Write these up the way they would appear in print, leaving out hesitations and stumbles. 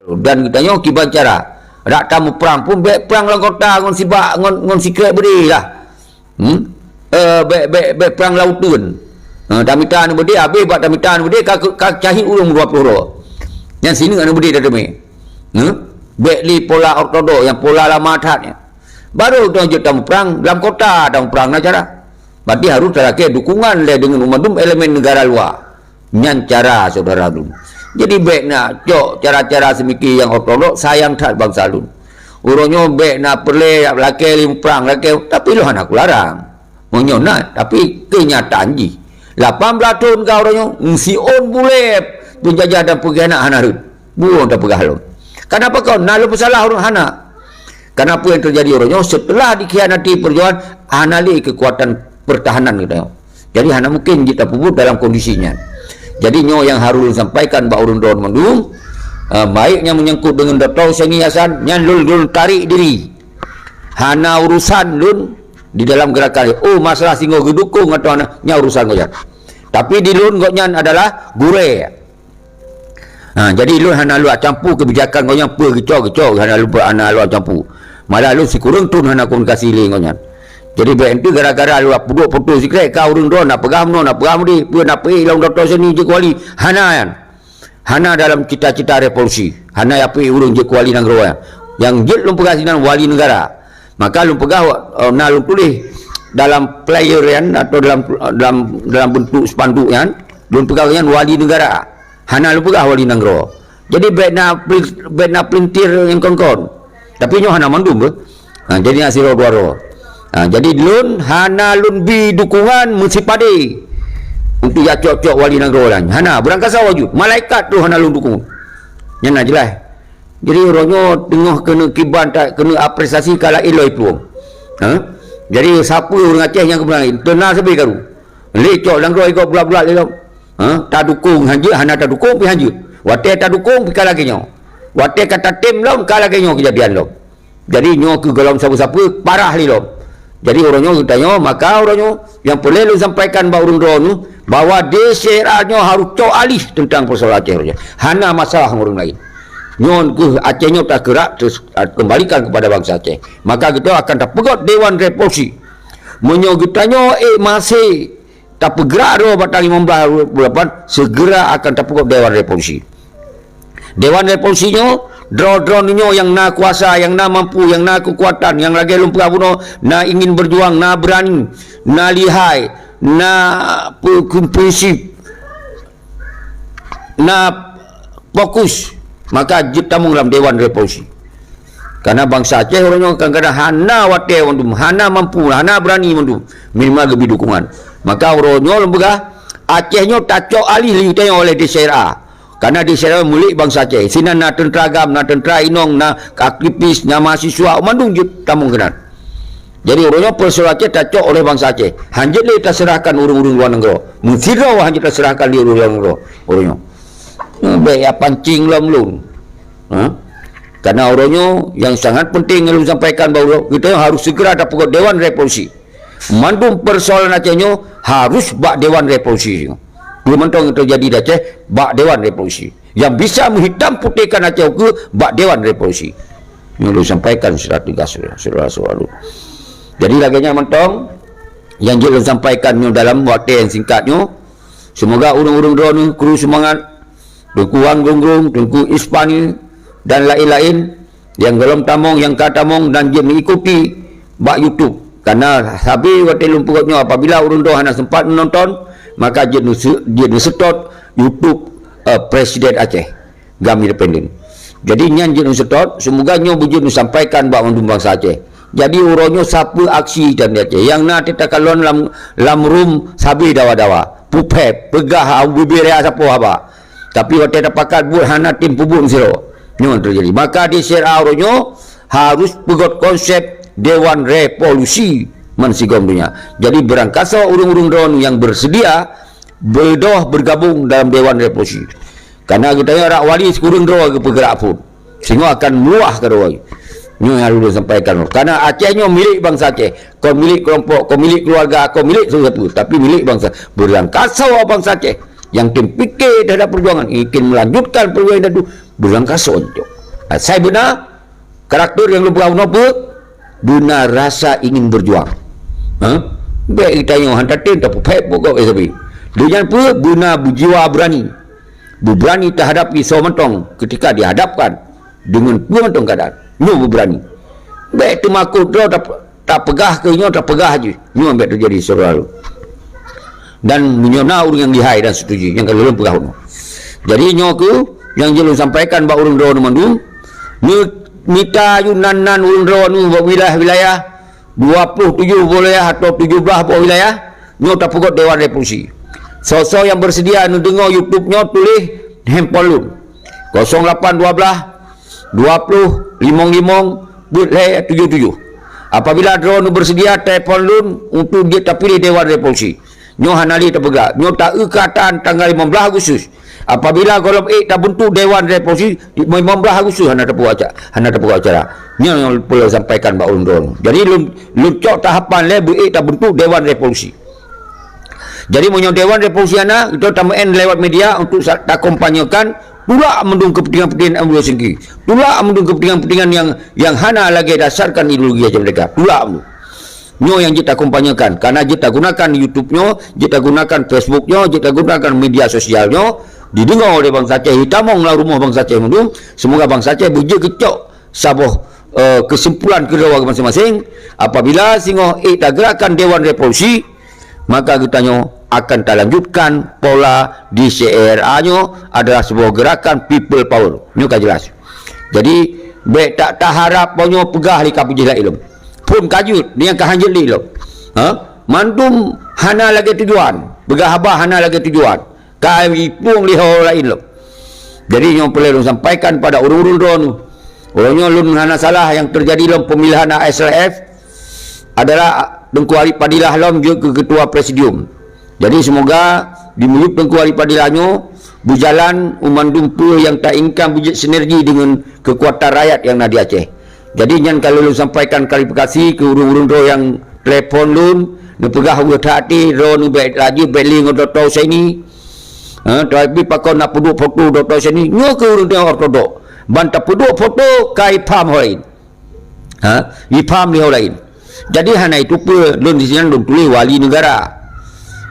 Dan kita nyo kiban cara rak tamu perang pun baik perang lang kota ngon sibak ngon sikret beri lah. Baik perang lautun. Tamitan beri habis buat tamitan beri ka cahit ulung 20 yang sini anu beri dah demi. Baik li pola ortodok yang pola lama hatnya. Baru tu je tamu perang dalam kota tamu perang nak cara. Berarti harus terakhir dukungan le dengan umat elemen negara luar. Nyan cara saudara dun. Jadi baik nak cok cara-cara semiki yang ortodok sayang tak bangsa lun. Urunyo baik nak perle laki lim perang laki tapi lu anak larang. Monyo nak tapi kenyataan ji. 18 tahun kau urunyo si on boleh penjajah dan pengkhianat hana rut. Buang tak pegah lu. Kenapa kau nak lu bersalah urun hana? Kenapa yang terjadi urunyo setelah dikhianati perjuangan hana li kekuatan pertahanan kita. Jadi hana mungkin kita puput dalam kondisinya. Jadi nyo yang harus sampaikan Mbak Urun Don Mendung baiknya menyangkut dengan Dr. Sengi Hasan nyan lun tarik diri hana urusan lun di dalam gerakan masalah singgo gedukung atau nya urusan gojan tapi di lun gojan adalah gure jadi lun hana lu campur kebijakan gojan pe-geco hana lu campur malah lu si kurang tun hana komunikasi ling gojan. Jadi baik itu gara-gara lu puduk putus sikret kau urun don nak pegam di pun nak pergi long Dr. Seni je kuali hana kan hana dalam cita-cita revolusi hana api urun je kuali negara yang jet lu pegah sinan wali negara maka lu pegah nak lu tulis dalam player kan atau dalam bentuk spanduk kan lu pegah kan wali negara hana lu pegah wali negara jadi baik nak pelintir yang kon tapi nyo hana mandum jadi nak siro duaro. Jadi lun hana lun bi dukungan mesti pade untuk ya cok-cok wali negara lan hana berangkasa wajud malaikat tu hana lun dukung nyana jelas. Jadi orangnya tengah kena kiban tak kena apresiasi kala eloi peluang jadi siapa orang Aceh yang kebenaran tenang sebi karu lecok langro ikut bulat-bulat le tak dukung hanjut hana tak dukung pi hanjut wate tak dukung pi kala kenyo wate kata tim lom kala kenyo kejadian lom. Jadi nyo ke golong siapa-siapa parah li lom. Jadi orangnya tanya maka orangnya yang perlu sampaikan Mbak Urun Don bahwa DCRA-nya harus cok alih tentang persoalan Aceh hana masalah orang lain nyon ke Acehnya tak gerak terus kembalikan kepada bangsa Aceh maka kita akan tak pegot Dewan Revolusi menyo kitanya masih tak bergerak dah batang 15 segera akan tak pegot Dewan Revolusi. Dewan Revolusinya drone nyo yang na kuasa, yang na mampu, yang na kekuatan, yang lagi lumpur bunuh, na ingin berjuang, na berani, na lihai, na prinsip, na fokus, maka jitamung dalam Dewan Revolusi. Karena bangsa Aceh orangnya kadang-kadang hana wate mandum, hana mampu, hana berani mandum, minimal lebih dukungan. Maka orangnya lembaga Acehnya tak cok alih ditanya oleh DCRA. Karena di sana mulik bangsa Aceh sini nak tentera agam, nak tentera inong, nak aktivis, nak mahasiswa mandung jut tamung kenan. Jadi orangnya persoalan Aceh tak cok oleh bangsa Aceh hanjit le tak serahkan urung-urung luar negara mensirau hanjit tak serahkan di urung luar negara orangnya baik ya pancing lom karena orangnya yang sangat penting yang sampaikan bahawa kita harus segera dapat Dewan Revolusi mandum persoalan Acehnya harus bak Dewan Revolusi belum mentong terjadi di Aceh bak Dewan Revolusi yang bisa menghitam putihkan Aceh ke bak Dewan Revolusi yang lu sampaikan secara tegas saudara-saudara. Jadi laginya mentong yang lu sampaikan dalam waktu yang singkatnya semoga urung-urung drone kru semangat Tengku Wanggongrong, Tengku Ispani dan lain-lain yang gelom tamong yang katamong dan dia mengikuti bak YouTube karena sabi waktu lumpuknya apabila urung drone hanya sempat menonton maka dia setot YouTube Presiden Aceh Gam Independen. Jadi nyan dia setot semoga nyo bujur sampaikan bak mandum bangsa Aceh. Jadi uronyo siapa aksi dan Aceh yang nak kita kalon lam room sabi dawa-dawa pupep pegah bibir siapa apa tapi waktu ada pakat buat hana tim pubun zero nyo terjadi maka di share uronyo harus pegot konsep Dewan Revolusi mansigom dunia. Jadi berangkasa urung-urung drone yang bersedia bergabung dalam Dewan Revolusi. Karena kita rak wali sekurang drone ke bergerak pun. Sehingga akan meluah ke drone. Ini yang harus disampaikan. Karena Acehnya milik bangsa Aceh. Kau milik kelompok, kau milik keluarga, kau milik sesuatu. Tapi milik bangsa. Berangkasa bangsa Aceh yang tim fikir terhadap perjuangan ingin melanjutkan perjuangan itu berangkasa untuk Saya benar karakter yang lupa apa? Benar rasa ingin berjuang. Baik kita yang hantatin tak pepek pokok tapi. Dia apa? Benar berjiwa berani. Berani terhadapi sementong ketika dihadapkan dengan sementong keadaan. Nyo berani. Baik tu makut dia tak pegah ke nyo tak pegah je. Nyo ambil terjadi selalu. Dan menyona orang yang lihai dan setuju yang kalau pegah no. Jadi nyo ke yang jelun sampaikan bak urang doa mandum mita yunanan urang doa nu wilayah 27 wilayah atau 17 wilayah nyo tak pokok Dewan Revolusi. Sosok yang bersedia nu dengar YouTube-nya tulis handphone lu 0812 20 55 77. Apabila drone nu bersedia telefon lu untuk dia tak pilih Dewan Revolusi. Nyo hanali terpegak. Nyo tak ikatan tanggal 15 Agustus. Apabila golong tak bentuk Dewan Revolusi 15 Agustus hana terpegak acara. Nyo yang perlu sampaikan Pak Undon. Jadi lu cok tahapan le tak bentuk Dewan Revolusi. Jadi menyo Dewan Revolusi ana itu tamen lewat media untuk tak kompanyakan pula mendung kepentingan-kepentingan Abdul Singki. Pula mendung kepentingan-kepentingan yang hana lagi dasarkan ideologi aja mereka. Pula mendung. Nyo yang kita kompanyakan karena kita gunakan YouTube-nya, kita gunakan Facebook-nya, kita gunakan media sosialnya didengar oleh Bang Aceh hitamonglah rumah Bang Aceh mendung. Semoga Bang Aceh beje kecok sabuh kesimpulan kedua masing-masing. Apabila singo tak gerakan Dewan Revolusi, maka kitanya akan lanjutkan pola di CRA-nya adalah sebuah gerakan people power. Ini kan jelas. Jadi tak harap punya pegah li kapujila ilmu. Pun kajut dia kahanjut li lo. Mandum hana lagi tujuan. Begah habah hana lagi tujuan. Kai pung liho lain lo. Jadi yang perlu sampaikan pada urung-urung drone. Orangnya lun hana salah yang terjadi dalam pemilihan ASLF adalah Tengku Arif Padilah lom juga ke ketua presidium. Jadi semoga di mulut Tengku Arif Padilahnya berjalan umandum tu yang tak ingkan wujud sinergi dengan kekuatan rakyat yang ada di Aceh. Jadi jangan kalau lu sampaikan klarifikasi ke urung-urung do yang telefon lun, nu pegah udah hati do nu baik lagi beling do tau sini. Tapi pakon nak puduk foto do tau sini, nyo ke urung dia ortodok. Bantap puduk foto kai pam lain. Ipam dia lain. Jadi hana itu pun lun di sini lun tulis wali negara.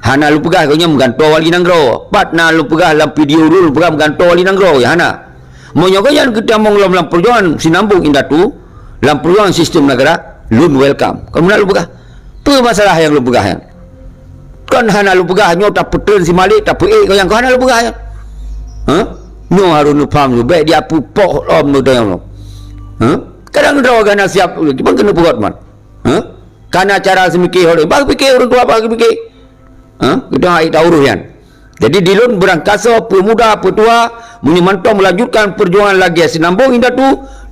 Hana lu pegah kau nya menggantung wali negara. Patna lu pegah dalam video lu pegah menggantung wali negara ya hana. Monyo kau yang kita mau dalam perjuangan sinambung indah tu, dalam perjuangan sistem negara, lun welcome. Kau mana lu pegah? Tu masalah yang lu pegah yang. Kan hana lu pegah nyo tak petun si Malik tak puik kau yang kau hana lu pegah yang. Nyo harus lu faham lu baik dia pupok om lu dah yang lu. Kadang dah orang nak siap, kita kena buat man. Karena cara semikir oleh bagi fikir orang tua bagi fikir kita ai tahu kan. Jadi dilun berangkasa pemuda petua menyemantau melanjutkan perjuangan lagi sinambung indah tu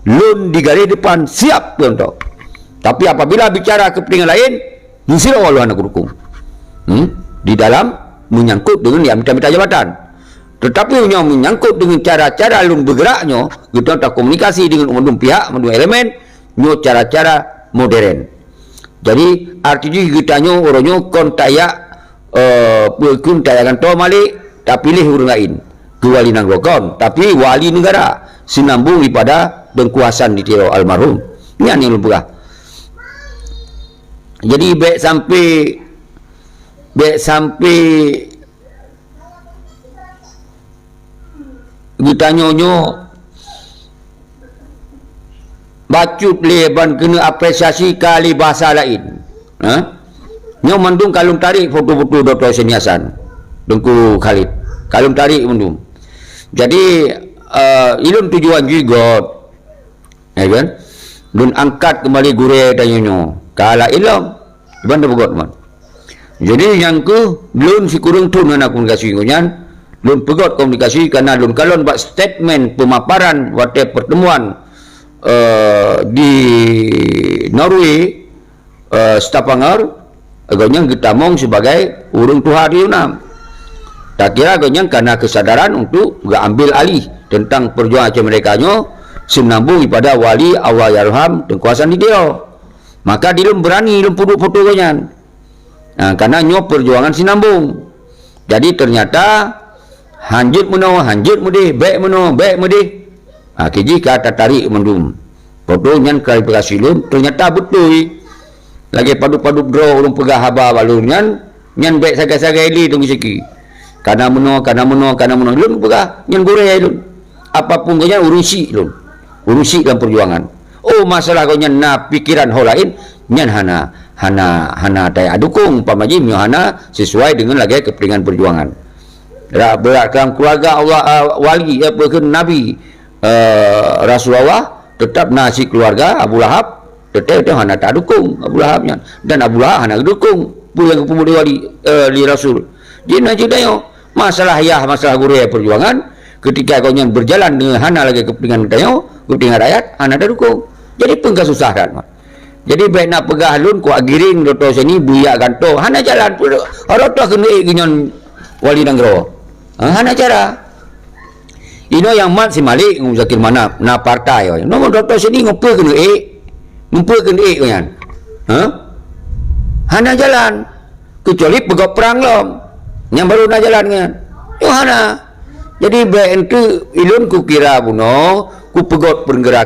lun di garis depan siap untuk. Tapi apabila bicara kepentingan lain mesti Allah nak dukung di dalam menyangkut dengan yang minta jabatan. Tetapi yang menyangkut dengan cara-cara lun bergeraknya kita tak komunikasi dengan umum pihak umum elemen nyo cara-cara modern. Jadi artinya kitanya orangnya kontayak pun tayakan to Malik tak pilih orang lain ke wali nanggokon tapi wali negara sinambung pada dengkuasan di tiro almarhum ini yang lupa. Jadi baik sampai kitanya nyo bacut leban kena apresiasi kali bahasa lain. Nyo mandung kalung tarik foto-foto Dr. Hussein Hasan Dengku Khalid kalung tarik mandung. Jadi ilun tujuan juga ya kan lun angkat kembali gure dan nyo kala ilmu iban buat man. Jadi yang ke lun si kurang tun anak komunikasi nyan lun pegot komunikasi karena lun kalon buat statement pemaparan waktu pertemuan di Norway Stavanger agaknya kita mong sebagai urung Tuhan diunam. Tak kira agaknya karena kesadaran untuk ambil alih tentang perjuangan Aceh merekanya sinambung pada wali awal yarham dan kuasaan di dia. Maka dia berani foto agaknya. Karena nyo perjuangan sinambung. Jadi ternyata hanjut mudi, baik mudi. Kiji kata tarik mendum. Bodoh nyan klarifikasi lun ternyata betul. Lagi padu-padu draw ulun pegah haba balun nyan baik sagai-sagai li tunggu siki. Kana meno lun pegah nyan goreng lun. Apapun kau nyan urusi lun. Urusi dalam perjuangan. Oh masalah kau nyan na pikiran hal lain nyan hana daya dukung pamaji hana sesuai dengan lagi kepentingan perjuangan. Berat dalam keluarga Allah wali apa ke Nabi Rasulullah tetap nasi keluarga Abu Lahab tetap hana tak dukung Abu Lahabnya dan Abu Lahab hana dukung pulang pemuda wali li Rasul. Jadi nak cerita masalah masalah gurih perjuangan ketika kau yang berjalan dengan hana lagi kepentingan kepentingan rakyat hana tak dukung. Jadi pengkasusahan. Jadi baik nak pegah lun ku agiring doto sini buyak ganto hana jalan pun roto kena ginyon wali nanggro. Hana cara. Ino yang mat si Malik nguzakir mana na partai oi. Nomor doto sini ngumpe kena kan. Hana jalan. Kecuali pegah perang lom. Yang baru na jalan kan. Yo hana. Jadi baik itu ilun ku kira buno ku pegot pergerak